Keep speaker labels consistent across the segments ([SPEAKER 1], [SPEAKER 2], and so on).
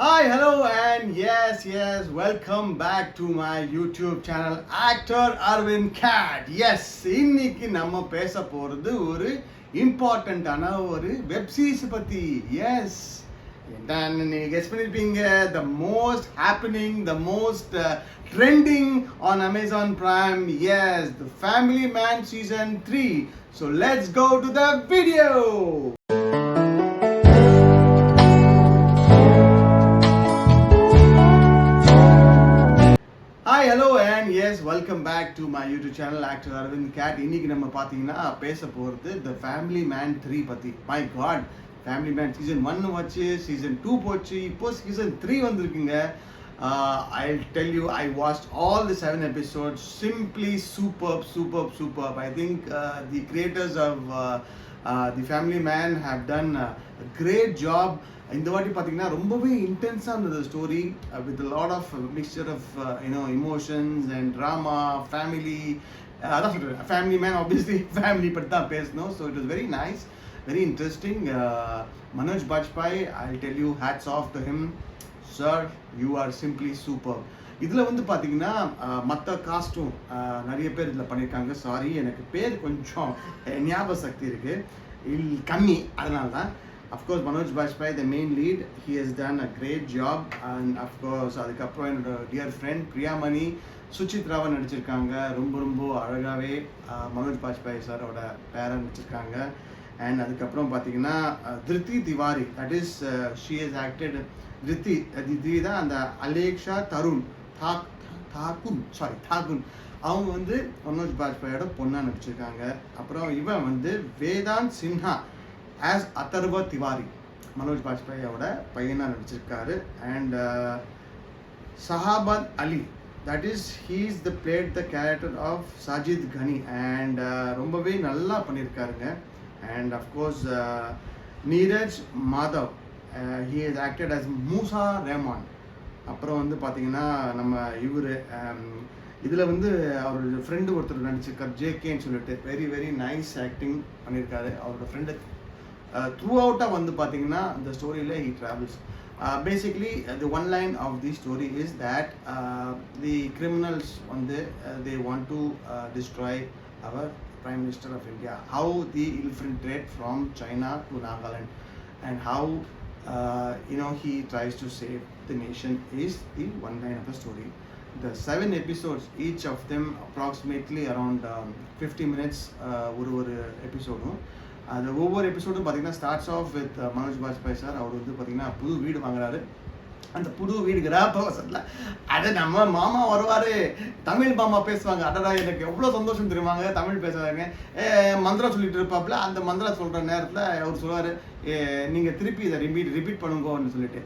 [SPEAKER 1] Hi, hello, and yes, welcome back to my YouTube channel, Actor Arvind Cat. Yes, இன்னைக்கு நம்ம பேச போறது ஒரு இம்பார்ட்டன்டான ஒரு வெப் சீரிஸ் பத்தி. எஸ், என்னன்னு நீங்க கெஸ் பண்ணிருப்பீங்க. The most happening, the most trending on Amazon Prime. Yes, The Family Man Season 3. So let's go to the video. Hi hello and yes welcome back to my YouTube channel actor Aravind கேட். இன்னைக்கு நம்ம பார்த்தீங்கன்னா பேச போகிறது the family man 3 பற்றி. My god, family man season 1 வச்சு season 2 போச்சு, இப்போ சீசன் 3 வந்திருக்குங்க. I tell you, I watched all the 7 episodes. Simply superb. I think the creators of the family man have done a great job. இந்த வாட்டி பார்த்தீங்கன்னா ரொம்பவே இன்டென்ஸாக இருந்தது story, with lot of mixture of emotions and drama, family. அதான் சொல்கிறேன், family man obviously family பற்றி தான் பேசணும். So it was very nice, very interesting. Manoj Bajpayee, I tell you, hats off to him sir, you are simply super. இதில் வந்து பார்த்தீங்கன்னா மற்ற காஸ்ட்டும் நிறைய பேர் இதில் பண்ணியிருக்காங்க. சாரி, எனக்கு பேர் கொஞ்சம் ஞாபக சக்தி இருக்குது கம்மி, அதனால தான். Of course, Manoj Bajpayee, the main lead, he has done a great job. And of course, அதுக்கப்புறம் என்னோட டியர் ஃப்ரெண்ட் பிரியாமணி, சுசித்ராவை நடிச்சிருக்காங்க. ரொம்ப அழகாகவே மனோஜ் பாஜ்பாய் சாரோட பேரை நடிச்சிருக்காங்க. அண்ட் அதுக்கப்புறம் பார்த்தீங்கன்னா திருத்தி Tiwari, that is she has acted. திருத்தி தான் அந்த அலேக்ஷா தருண் தாக்குன் அவங்க வந்து மனோஜ் பாஜ்பாயோட பொண்ணாக நடிச்சிருக்காங்க. அப்புறம் இவன் வந்து வேதாந்த் சின்ஹா ஆஸ் அதர்வ திவாரி, மனோஜ் பாஜ்பாயோட பையனாக நடிச்சிருக்காரு. And Shahab Ali, that is he's the played the character of Sajid Ghani. And ரொம்பவே நல்லா பண்ணியிருக்காருங்க. And of course Neeraj Madhav, he has acted as Moosa Rahman. அப்புறம் வந்து பார்த்தீங்கன்னா நம்ம இவர் இதில் வந்து அவரோட ஃப்ரெண்டு ஒருத்தர் நடிச்சிருக்கார், ஜேகேன்னு சொல்லிட்டு. வெரி நைஸ் ஆக்டிங் பண்ணியிருக்காரு. அவரோட ஃப்ரெண்டு த்ரூ அவுட்டாக வந்து பார்த்தீங்கன்னா இந்த ஸ்டோரியில் he travels. Basically the one line of the story is that the criminals வந்து they want to destroy our Prime Minister of India. How they infiltrate from China to Nagaland and how he tries to save the nation is the one line of the story. The 7 episodes, each of them approximately around 50 minutes ஒரு எபிசோடும். அது ஒவ்வொரு எபிசோடும் பார்த்தீங்கன்னா starts off with Manoj Bajpayee sir. அவர் வந்து பார்த்தீங்கன்னா புது வீடு வாங்குறாரு. அந்த புது வீடு கிராபவசத்தில் அது நம்ம மாமா வருவார், தமிழ் மாமா பேசுவாங்க. அடடா, எனக்கு எவ்வளோ சந்தோஷம் தெரியுமாங்க, தமிழ் பேசுவாங்க. மந்திரம் சொல்லிட்டு இருப்பாப்புல. அந்த மந்திரம் சொல்கிற நேரத்தில் அவர் சொல்லுவார், நீங்கள் திருப்பி இதை ரிப்பீட் பண்ணுங்கன்னு சொல்லிட்டு.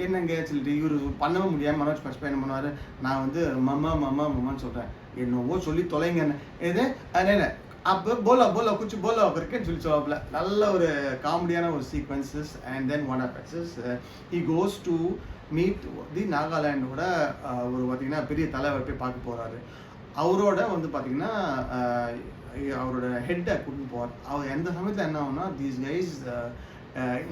[SPEAKER 1] என்னங்க சொல்லிட்டு இவர் பண்ணவே முடியாமல் மனோஜ் பாஜ்பாய் என்ன பண்ணுவார், நான் வந்து மம்மான்னு சொல்கிறேன், என்னவோ சொல்லி தொலைங்கன்னு. இது இல்லை அப்போ போலோ குச்சி போலோ கிரிக்கெட் சொல்லி சொல்லுவாப்புல. நல்ல ஒரு காமெடியான ஒரு sequences. And then one of excess he goes to meet the நாகாலாண்டோட ஒரு பார்த்தீங்கன்னா பெரிய தலைவர் போய் பார்க்க போகிறாரு. அவரோட வந்து பார்த்தீங்கன்னா அவரோட ஹெட்டை கூட்டின்னு போவார். அவர் எந்த சமயத்தில் என்ன ஆகும்னா, these guys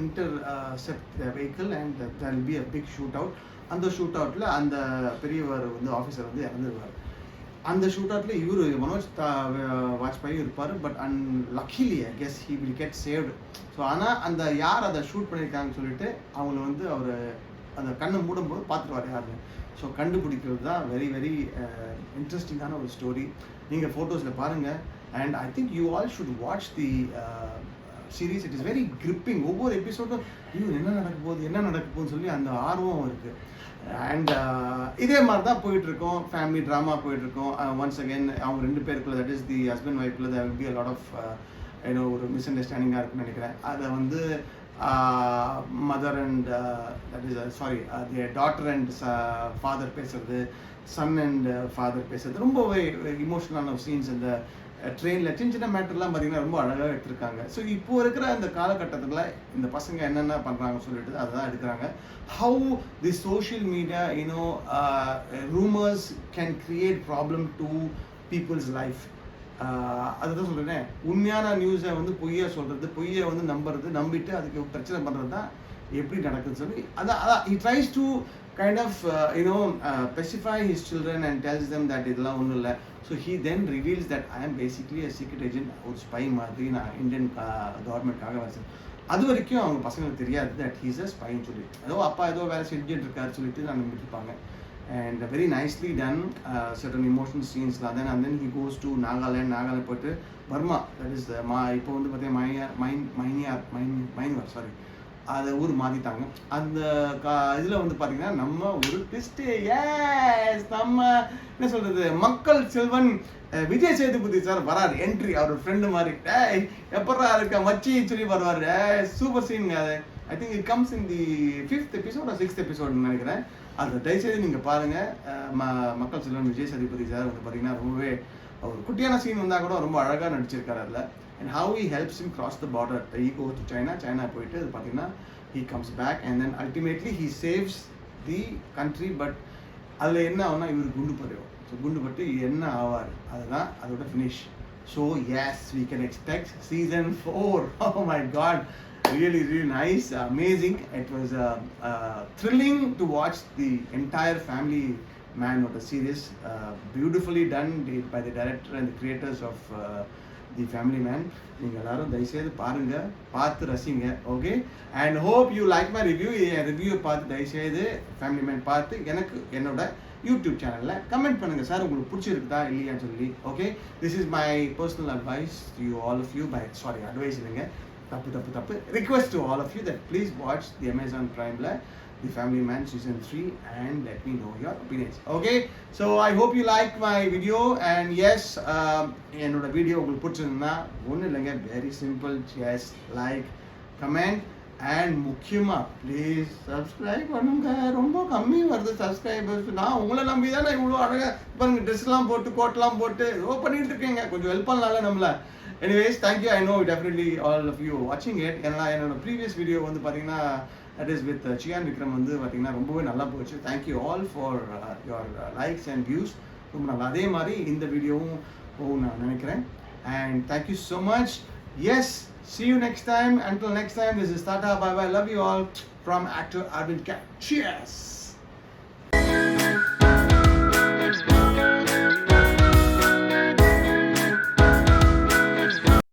[SPEAKER 1] intercept the vehicle and there will be a big shootout. அந்த ஷூட் அவுட்டில் அந்த பெரியவர் வந்து ஆஃபீஸர் வந்து இறந்துருவார். அந்த ஷூட் அவுட்டில் இவர் மனோஜ் வாஜ்பாய் இருப்பார். But luckily I guess he will get saved. So ஆனால் அந்த யார் அதை ஷூட் பண்ணியிருக்காங்கன்னு சொல்லிட்டு அவங்கள வந்து அவர் அந்த கண்ணை மூடும்போது பார்த்துருவார் யாருன்னு. ஸோ கண்டுபிடிக்கிறது தான் வெரி இன்ட்ரெஸ்டிங்கான ஒரு ஸ்டோரி. நீங்கள் ஃபோட்டோஸில் பாருங்கள். And I think you all should watch the series. It is very gripping. ஒவ்வொரு எபிசோடும் என்ன நடக்க போகுதுன்னு சொல்லி அந்த ஆர்வம் இருக்குது. அண்ட் இதே மாதிரி தான் போயிட்டுருக்கோம், ஃபேமிலி ட்ராமா போயிட்டுருக்கோம். ஒன்ஸ் அகெயின் அவங்க 2 பேருக்குள்ள, தட் இஸ் தி ஹஸ்பண்ட் ஒய்ஃப்குள்ள there will be a lot of ஒரு மிஸ் அண்டர்ஸ்டாண்டிங்காக இருக்குன்னு நினைக்கிறேன். அதை வந்து mother and that is sorry the daughter and father பேசுறது, சன் அண்ட் ஃபாதர் பேசுறது, ரொம்பவே இமோஷனலான சீன்ஸ். இந்த ட்ரெயினில் சின்ன மேட்டர்லாம் பார்த்தீங்கன்னா ரொம்ப அழகாக எடுத்திருக்காங்க. ஸோ இப்போ இருக்கிற அந்த காலகட்டத்தில் இந்த பசங்க என்னென்ன பண்ணுறாங்கன்னு சொல்லிட்டு அதை தான் எடுக்கிறாங்க. How the social media rumours can create problem to people's life. அதுதான் சொல்கிறேன், உண்மையான நியூஸை வந்து பொய்யா சொல்கிறது, பொய்யை வந்து நம்புறது, நம்பிட்டு அதுக்கு பிரச்சனை பண்ணுறது தான் எப்படி நடக்குதுன்னு சொல்லி அதான் he tries to kind of pacify his children and tells them that இதெல்லாம் ஒன்றும் இல்லை. So he then reveals that I am basically a secret agent, ஒரு ஸ்பை மாதிரி நான் இந்தியன் கவர்மெண்ட்காக வரேன். அது வரைக்கும் அவங்க பசங்களுக்கு தெரியாது தட் ஹீஸ் அ ஸ்பைன்னு சொல்லி. அப்பா ஏதோ வேலை செஞ்சுட்டு இருக்காரு சொல்லிட்டு நான் நம்பிட்டுருப்பாங்க. And very nicely done, certain emotional scenes la. And then he goes to Nagaland போயிட்டு பர்மா, that is இப்போ வந்து பார்த்தீங்கன்னா மைன்வர் சாரி அதை ஊர் மாற்றிட்டாங்க. அந்த இதில் வந்து பார்த்தீங்கன்னா நம்ம ஒரு ட்விஸ்ட்டு, ஏஸ் நம்ம என்ன சொல்கிறது, மக்கள் செல்வன் விஜய் சேதுபதி சார் வராரு என்ட்ரி, அவர் ஃப்ரெண்டு மாதிரி. எப்படா இருக்க மச்சி சொல்லி வருவார். சூப்பர் சீன் அது. I think it comes in the 5th episode or 6th episode நினைக்கிறேன். அது தயவுசெய்து நீங்கள் பாருங்கள். மக்கள் செல்வன் விஜய் சேதுபதி சார் வந்து பார்த்தீங்கன்னா ரொம்பவே ஒரு குட்டியான சீன் வந்தால் கூட ரொம்ப அழகாக நடிச்சிருக்காரு அதில். And how he helps him cross the border. He goes to China போயிட்டு அது பார்த்தீங்கன்னா he comes back and then ultimately he saves the country. But அதில் என்ன ஆகுனா இவர் குண்டு படுவோம். ஸோ குண்டு பட்டு என்ன ஆவார், அதுதான் அதோட finish. So yes, we can expect season 4. Oh my god, really nice, amazing. It was thrilling to watch the entire family man of the series, beautifully done by the director and the creators of the family man. நீங்கள் எல்லாரும் தயவுசெய்து பாருங்கள், பார்த்து ரசிங்க. Okay, and hope you like my review. என் ரிவ்யூவை பார்த்து தயவுசெய்து ஃபேமிலி மேன் பார்த்து எனக்கு என்னோட யூடியூப் சேனலில் கமெண்ட் பண்ணுங்கள், சார் உங்களுக்கு பிடிச்சிருக்குதா இல்லையான்னு சொல்லி. Okay, this is my personal advice to you all of you. Sorry, advice இல்லைங்க, தப்பு request to all of you that please watch the Amazon ப்ரைமில் The Family Man season 3 and let me know your opinions. Okay, so I hope you like my video. And yes, என்னோட video உங்களுக்கு பிடிச்சிருந்தா ஒன்றும் இல்லைங்க, very simple, just like, comment and முக்கியமாக please subscribe பண்ணுங்க. ரொம்ப கம்மி வருது சப்ஸ்கிரைபர்ஸ். நான் உங்களை நம்பி தான் நான் இவ்வளோ அழகாக பாருங்க ட்ரெஸ்லாம் போட்டு கோட்லாம் போட்டு ஏதோ பண்ணிட்டு இருக்கேங்க. கொஞ்சம் ஹெல்ப் பண்ணலாம்ல நம்மள. Anyways, thank you. I know definitely all of you watching it. ஏன்னா என்னோட ப்ரீவியஸ் வீடியோ வந்து பார்த்தீங்கன்னா that is with Chiyan Vikram வந்து பார்த்தீங்கன்னா ரொம்பவே நல்லா போச்சு. Thank you all for your likes and views. ரொம்ப நல்லா. அதே மாதிரி இந்த வீடியோவும் போகும் நான் நினைக்கிறேன். And thank you so much. Yes, see you next time. Until next time, this is Tata. Bye bye. Love you all from actor Arvind Kat. Cheers.